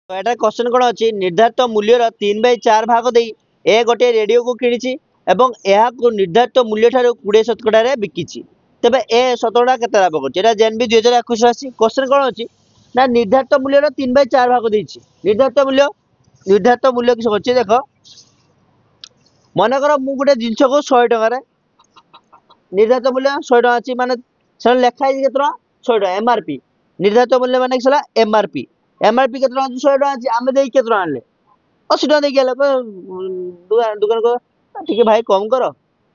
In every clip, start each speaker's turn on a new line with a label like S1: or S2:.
S1: तो एटा क्वेश्चन कौन अच्छी निर्धारित मूल्यर 3/4 भाग दे ए गोटे रेडियो को किणी एवं यह निर्धारित मूल्य ठार 20% बिकी तेरे ए शतकड़ा के लाभ कर जेएनबी 2021 आसी क्वेश्चन कौन अच्छी ना निर्धारित मूल्यर 3/4 भाग दे निर्धारित मूल्य किस अच्छे देख मनकर मु गोटे जिनस को 100 टकर निर्धारित मूल्य 100 टका अच्छी मानने लिखाई के 100 टका एमआरपी निर्धारित मूल्य मान एमआरपी एमआरपी के 100 टका अच्छी आम दे के आने 80 टका देके दुकान दुकान को ठीक भाई कम कर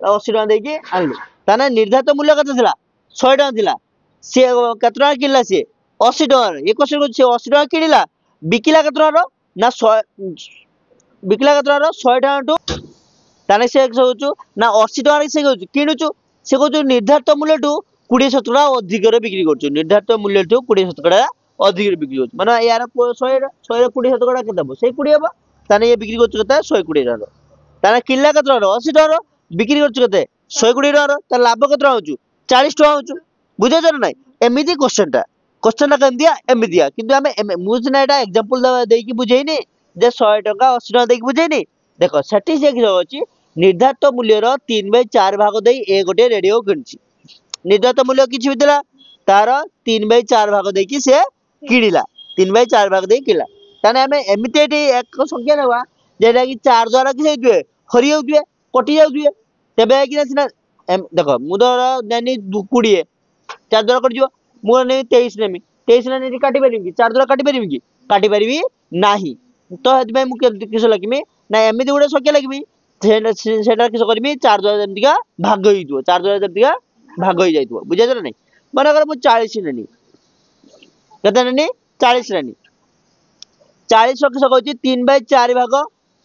S1: 80 टका देके आनलु ताने निर्धारित मूल्य केते थिला 100 टका थिला से केते टका किनला से 80 टका ये क्वेश्चन को से 80 टका किनिला बिकिला केते टका ना 100 बिकिला केते टका 100 टका टू ताने से कहूछु ना 80 टका से कहूछु किनुछु से कहूछु निर्धारित मूल्य टू 20% अधिक रे बिक्री करछु निर्धारित मूल्य टू 20% अधिक बिक्री करछु माने यार 100 20% केते दबो से 20 हबो ताने ये बिक्री करछु केते 120 टका ताने किनला केते टका 80 टका बिक्री करछु केते 120 टका त लाभ केते होछु 40 टका होछु बुझे छ नै एमिति क्वेश्चन केमदिया एमितिया किंतु हमें मुझना एटा एग्जांपल देई की बुझेइनी जे 100 टका 80 टका देई की बुझेइनी देखो सेठी से कि होछि निर्धारित मूल्यर 3/4 भाग देई ए गोटे रेडियो किनछि निर्धारित मूल्य किछि बितला तार 3/4 भाग देई की से किनिला 3/4 भाग देई किला ताने हमें एमिति एक संख्या नेवा जेटा कि 4 द्वारा कि होइतबे हरि होइतबे कटि जाउतबे तेबे कि ना देखो मु धर नेनी 20 4 द्वारा कटि जो मु ने 23 नेमी 23 ने काटि परिबी 4 द्वारा काटि परिबी नाही तो हेतबे मु किस लखिमी ना एमिति गुडे संख्या लखिमी सेटा किस करबी 4 द्वारा जेमतिका भाग होई दियो 4 द्वारा जेमतिका भाग होई जाइतबो बुझे छ नै माने अगर मु 40 नेनी केते नेनी 40 नेनी 40 किस कहूची 3/4 भाग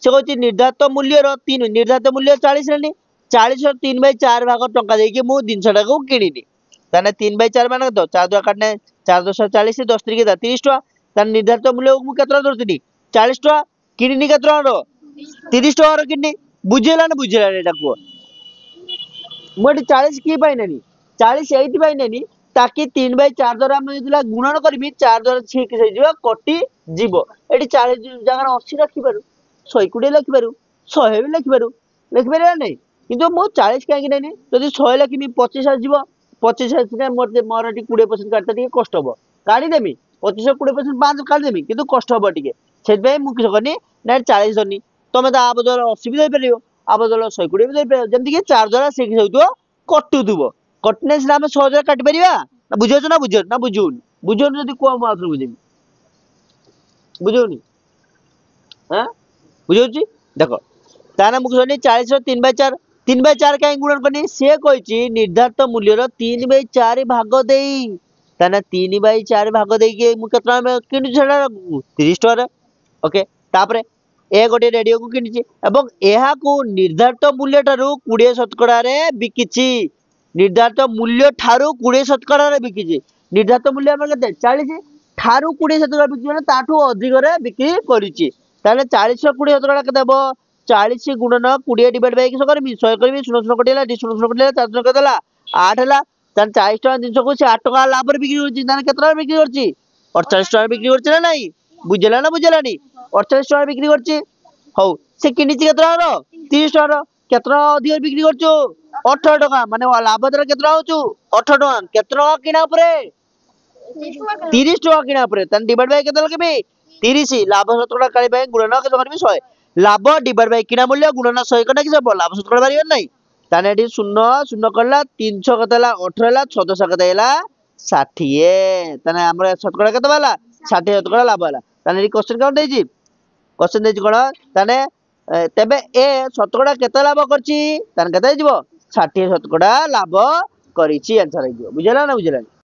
S1: से कहूची निर्धारित मूल्य 40 नेनी 40 3/4 भाग टंका देकी मु जिनसटा को किनिनी ताने 3/4 माने तो 4 द्वारा काटने 4 10 40 10 3 के 30 टका ताने निर्धारित मूल्य मु केतरा धरतिनी 40 टका किनिनी केतरा रो 30 टका रो किनिनी बुझेला एटा को मु 40 की पाइ नेनी 40 एइति पाइ नेनी ताकि 3/4 द्वारा हम जदिला गुणन करबी 4 द्वारा ठीक से जीवा कटि जीवो एटी 40 जगह 80 रखि पारु 120 लिखि पारु 100 भी लिखि पारु नै किंतु मु 40 काहे कि नेनी जदि 100 लिखिमी 25 जीवो 25 आसिने मोर एटी 20% काटता टिके कष्ट हबो काढी देमी 25 20% 5 काढी देमी किंतु कष्ट हबो टिके सेत भाई मु किस करनी ना 40 धरनी तमे ता बदल 80 भी दे परियो आ बदल 120 भी दे परियो जेंति कि 4 द्वारा से कि होतो कटुथुबो कटनेस ना हम 100 द्वारा काटि परिया ना बुझो ना बुझोनी जदि को मात्र बुझेमी बुझोनी हां बुझोची देखो ताना मु कहनी 40 रो 3/4 काहे गुणन करनी से कहिची निर्धारित मूल्यर 3/4 भाग देई ताना 3/4 भाग देई के मु केतना में किनि छडा 30 टका ओके तापरे ए गोटे रेडियो को किनिची एवं एहा को निर्धारित मूल्य ठारू 20% रे बिकिची निर्धारित मूल्य ठारू 20% रे बिकिची निर्धारित मूल्य हम केते 40 ठारू 20% बिकिची माने ताठू अधिक रे बिक्री करिची ताले 40 रो 20% केते देबो 40 गुणन 20 डिवाइड बाय 100 करबी 100 करबी 0 कटेला 0 कटेला 4 कटेला 8 हला तान 40 टका जिंस को से 8 टका लाभ रे बिक्री करची ताने केतना बिक्री करची 48 टका बिक्री करची ना नहीं बुझला ना बुझलानी 48 टका बिक्री करची हौ से किनिची केतना रो 30 टका रो केतना अधिक बिक्री करचो 18 टका माने लाभ दर केतना होचू 18 टका केतना किना परे 30 टका किना परे तान डिवाइड बाय केतना केबे 30 लाभ 17 टका काली बाय गुणन केतना करबी 100 लाभ डिवाइड बाय किना मूल्य गुणन 100 कटा कि सब लाभ 17 बारियो नै ताने एठी 0 0 करला 300 कतला 18 हला 600 कतला 60 ताने हमर 17 कत वाला 60 17 लाभ वाला ताने एठी क्वेश्चन काउंट देजी क्वेश्चन देजी कोन ताने तेबे ए 17 केते लाभ करची ताने केते जिवो 60 17 लाभ करिची आंसर आइजो बुझला ना बुझला